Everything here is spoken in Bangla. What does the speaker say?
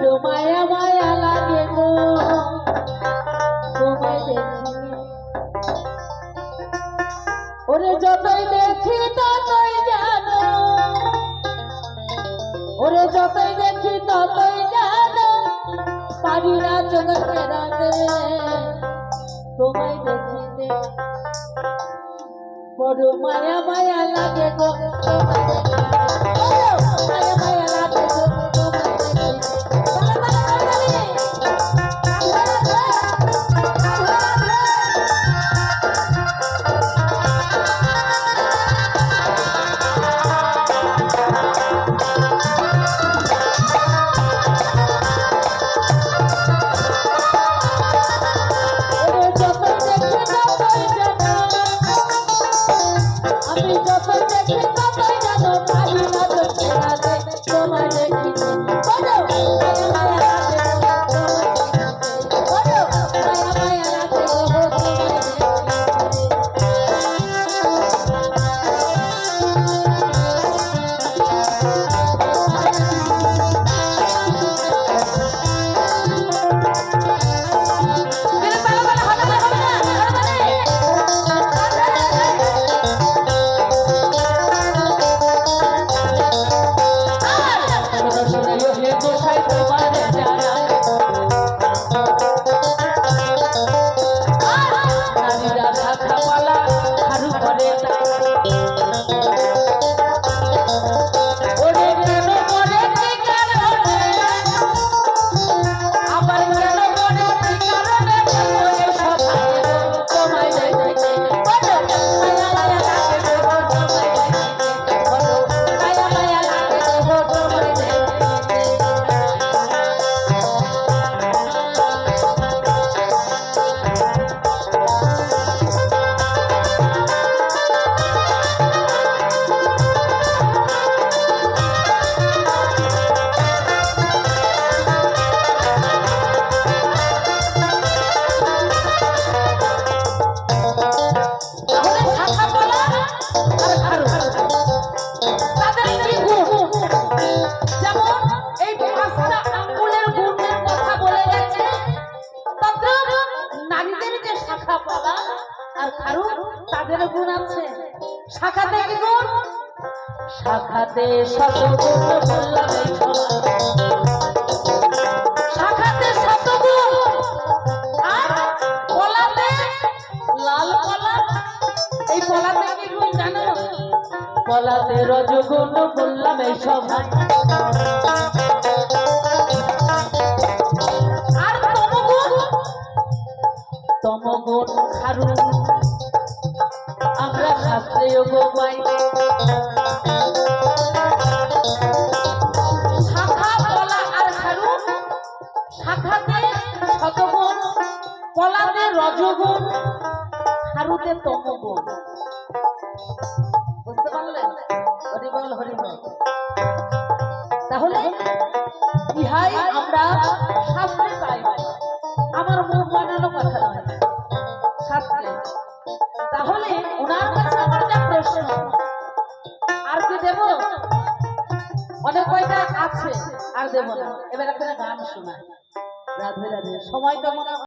বড় মায়া মায়া লাগে গো তোমায় দেখি। ওরে যতই দেখি ততই জানো, ওরে যতই দেখি ততই জানো, পারি না জগতে রাতে তোমায় দেখিতে। বড় মায়া মায়া লাগে গো তোমায় দেখিতে, মায়া মায়া লাগে গো তোমায় দেখিতে। তাদের গুণ আছে, শাখাতে কি গুণ? শাখাতে শতগুণ বললাম এই সবাই, শাখাতে শতগুণ আর কলাতে লাল কলা। এই কলাতে কি গুণ জানো? কলাতে রজগুণ বললাম এই সবাই। আর তমগুণ, তমগুণ খারু আমরা শাস্ত্রে গোপাই। শাখা কলা আর খারু, শাখাতে শতগুণ, কলাতে রজগুণ, খারুতে তমগুণ। বুঝতে পারলেন? হরিবল হরিবল। তাহলে ইহাই আমরা শাস্ত্রে পাই, আমার মুখ বানানো কথা নয়, শাস্ত্রে। তাহলে ওনার কাছে আমার যা প্রশ্ন, আর কি দেব? অনেক কয়টা আছে, আর দেব না। এবার একটা গান শোনায়, রাধে রাধে। সময় কেমন?